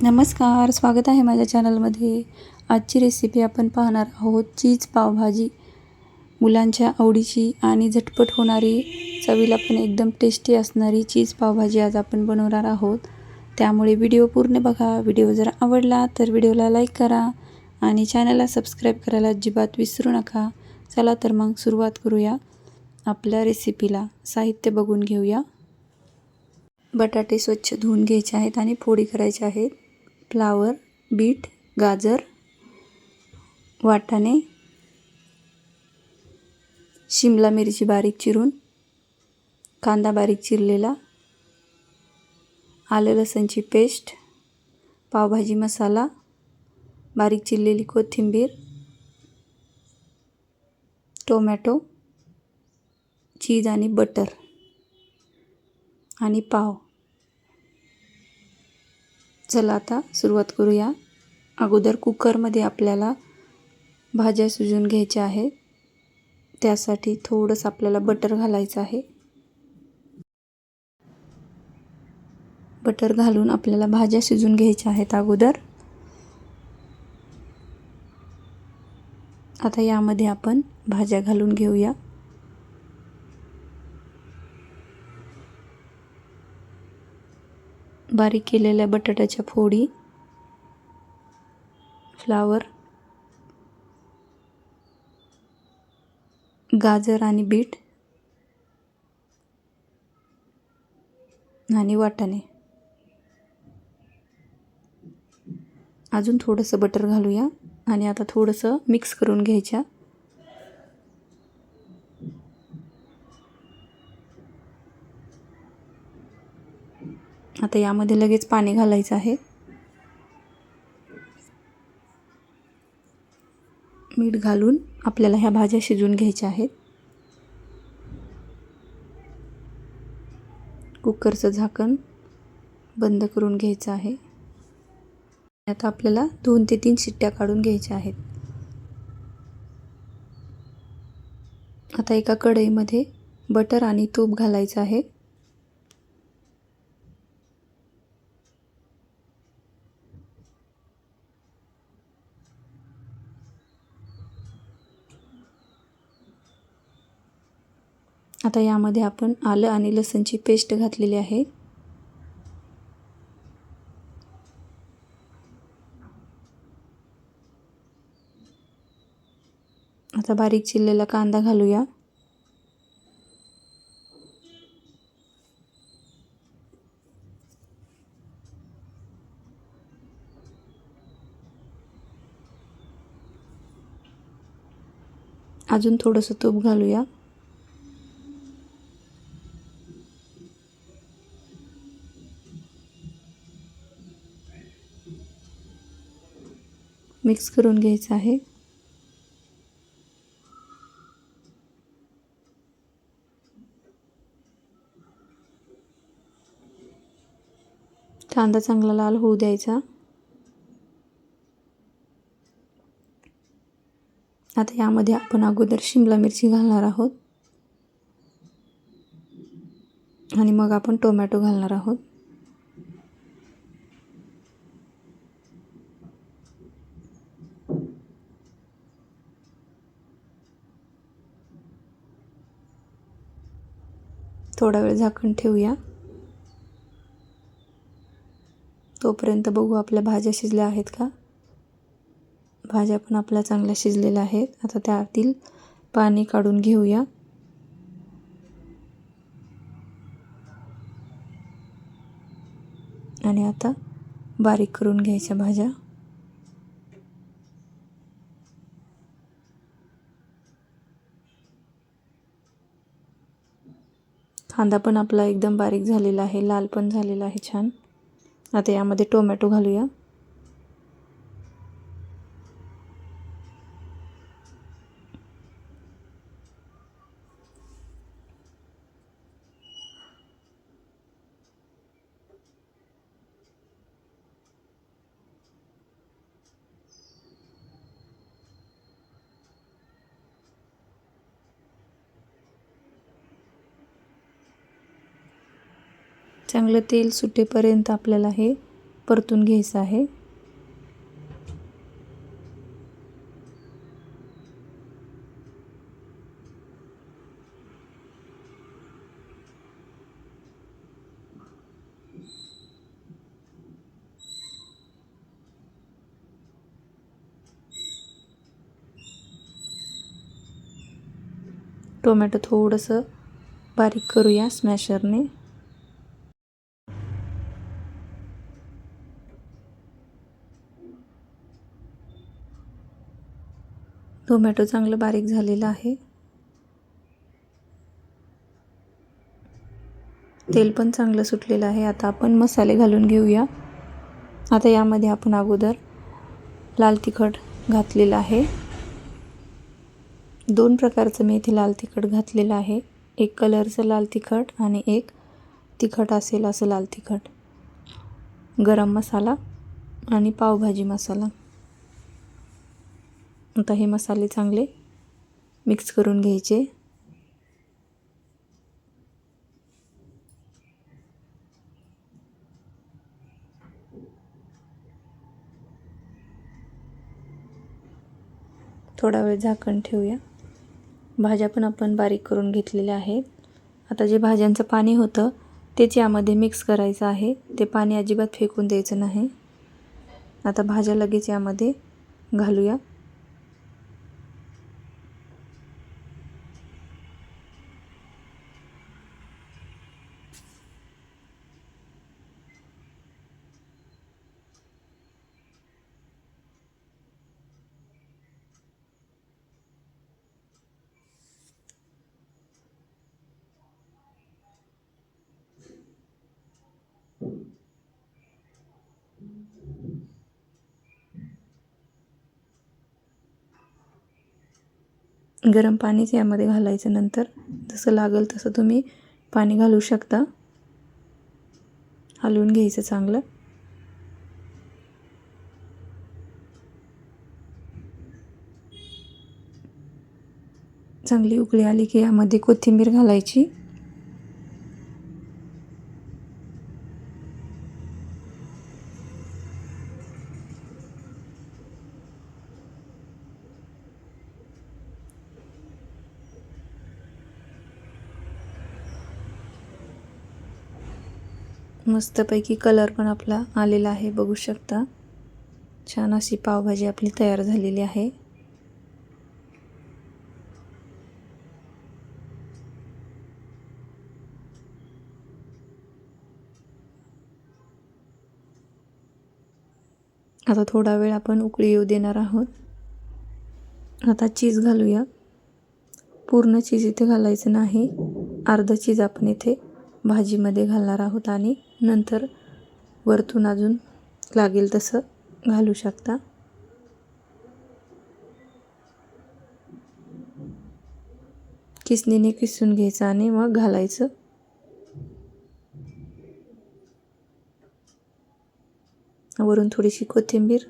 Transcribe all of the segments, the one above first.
नमस्कार, स्वागत आहे माझ्या चॅनलमध्ये. आजची रेसिपी आपण पाहणार आहोत चीज पावभाजी. मुलांच्या आवडीची आणि झटपट होणारी, चवीला पण एकदम टेस्टी असणारी चीज पावभाजी आज आपण बनवणार आहोत. त्यामुळे व्हिडिओ पूर्ण बघा. व्हिडिओ जर आवडला तर व्हिडिओला लाईक करा आणि चॅनलला सबस्क्राईब करायला अजिबात विसरू नका. चला तर मग सुरुवात करूया आपल्या रेसिपीला. साहित्य बघून घेऊया. बटाटे स्वच्छ धुवून घ्यायचे आहेत आणि फोडी करायचे आहेत. फ्लावर, बीट, गाजर, वाटाणे, शिमला मिरची बारीक चिरून, कांदा बारीक चिरलेला, आलं लसूणची पेस्ट, पावभाजी मसाला, बारीक चिरलेली कोथिंबीर, टोमॅटो, चीज आणि बटर आणि पाव. चला आता सुरुवात करूया. अगोदर कुकरमध्ये आपल्याला भाज्या शिजवून घ्यायच्या आहेत. त्यासाठी थोडंसं आपल्याला बटर घालायचं आहे. बटर घालून आपल्याला भाज्या शिजवून घ्यायच्या आहेत अगोदर. आता यामध्ये आपण भाज्या घालून घेऊया. बारीक केलेल्या बटाट्याच्या फोडी, फ्लावर, गाजर आणि बीट आणि वाटाणे. अजून थोडंसं बटर घालूया आणि आता थोडंसं मिक्स करून घ्यायच्या. आता यामध्ये लगेच पाणी घालायचं आहे. मीठ घालून आपल्याला ह्या भाज्या शिजवून घ्यायच्या आहेत. कुकरचं झाकण बंद करून घ्यायचं आहे. आता आपल्याला 2 ते 3 शिट्ट्या काढून घ्यायच्या आहेत. आता एका कढईमध्ये बटर आणि तूप घालायचं आहे. आता यामध्ये आपण आलं आणि लसूणची पेस्ट घातलेली आहे. आता बारीक चिरलेला कांदा घालूया. अजून थोडंसं तूप घालूया. मिक्स करून घ्यायचं आहे. कांदा चांगला लाल होऊ द्यायचा. आता यामध्ये आपण अगोदर शिमला मिरची घालणार आहोत आणि मग आपण टोमॅटो घालणार आहोत. थोडा वेळ झाकण ठेवूया. तोपर्यंत बघू आपल्या भाज्या शिजल्या आहेत का. भाज्या पण आपल्या चांगल्या शिजलेल्या आहेत. आता त्यातील पाणी काढून घेऊया. आणि आता बारीक करून घ्यायच्या भाज्या. कांदा पण आपला एकदम बारीक झालेला आहे, लाल पण झालेला आहे छान. आता यामध्ये टोमॅटो घालूया. चांगलं तेल सुटेपर्यंत आपल्याला हे परतून घ्यायचं आहे. टोमॅटो थोडंसं बारीक करूया स्मॅशरने. टोमॅटो चांगलं बारीक झालेलं आहे. तेल पण चांगलं सुटलेलं आहे. आता आपण मसाले घालून घेऊया. आता यामध्ये आपण अगोदर लाल तिखट घातलेलं आहे. 2 प्रकारचं मी इथे लाल तिखट घातलेलं आहे. एक कलरचं लाल तिखट आणि एक तिखट असेल असं लाल तिखट. गरम मसाला आणि पावभाजी मसाला. आता हे मसाले चांगले मिक्स करून घ्यायचे. थोडा वेळ झाकण ठेवूया. भाज्या पण आपण बारीक करून घेतलेल्या आहेत. आता जे भाज्यांचं पाणी होतं तेच यामध्ये मिक्स करायचं आहे. ते पाणी अजिबात फेकून द्यायचं नाही. आता भाज्या लगेच यामध्ये घालूया. गरम पाणीच यामध्ये घालायचं. नंतर जसं लागेल तसं तुम्ही पाणी घालू शकता. हलवून घ्यायचं चांगलं. चांगली उकळी आली की यामध्ये कोथिंबीर घालायची. मस्तपैकी कलर पण आपला आलेला आहे, बघू शकता. छान अशी पावभाजी आपली तयार झालेली आहे. आता थोडा वेळ आपण उकळी येऊ देणार आहोत. आता चीज घालूया. पूर्ण चीज इथे घालायचं नाही. अर्ध चीज आपण इथे भाजीमध्ये घालणार आहोत आणि नंतर वरतून अजून लागेल तसं घालू शकता. किसणीने किसून घ्यायचं आणि मग घालायचं. वरून थोडीशी कोथिंबीर.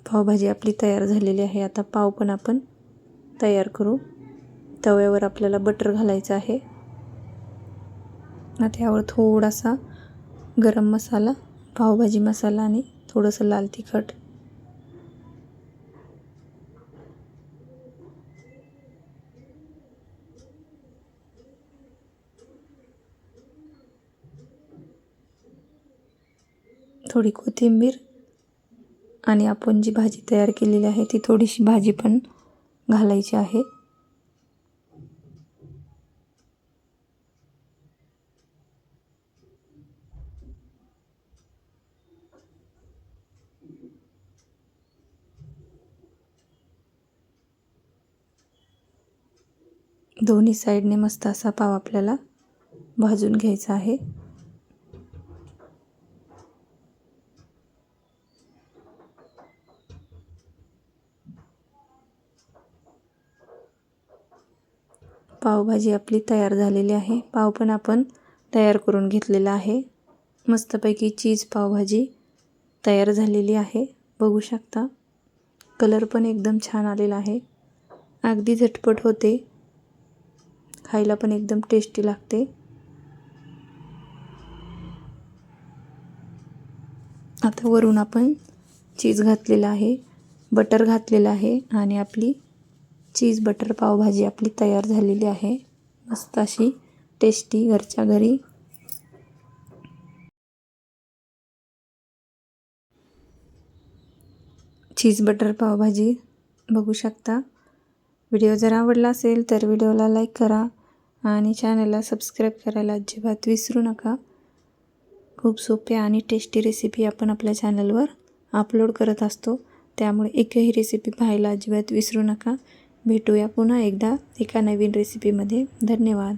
पावभाजी आपली तयार झालेली आहे. आता पाव पण आपण तयार करू. तव्यावर आपल्याला बटर घालायचं आहे. आता यावर थोडासा गरम मसाला, पावभाजी मसाला आणि थोडंसं लाल तिखट. थोडी कोथिंबीर आणि आपण जी भाजी तयार केलेली आहे ती थोडीशी भाजी पण घालायची आहे. दोन्ही साईडने मस्त असा पाव आपल्याला भाजून घ्यायचा आहे. पावभाजी आपली तयार झालेली आहे. पाव पण आपण तयार करून घेतलेला आहे. मस्तपैकी चीज पावभाजी तयार झालेली आहे, बघू शकता. कलर पण एकदम छान आलेला आहे. अगदी झटपट होते. खायला पण एकदम टेस्टी लागते. आता वरून आपण चीज घातलेलं आहे, बटर घातलेलं आहे आणि आपली चीज बटर पावभाजी आपली तयार झालेली आहे. मस्त अशी टेस्टी घरच्या घरी. चीज बटर पावभाजी बघू शकता. व्हिडिओ जर आवडला असेल तर व्हिडिओला लाईक करा आणि चॅनलला सबस्क्राईब करायला अजिबात विसरू नका. खूप सोप्या आणि टेस्टी रेसिपी आपण आपल्या चॅनलवर अपलोड करत असतो, त्यामुळे एकही रेसिपी पाहायला अजिबात विसरू नका. भेटूया पुन्हा एकदा एका नवीन रेसिपीमध्ये. धन्यवाद.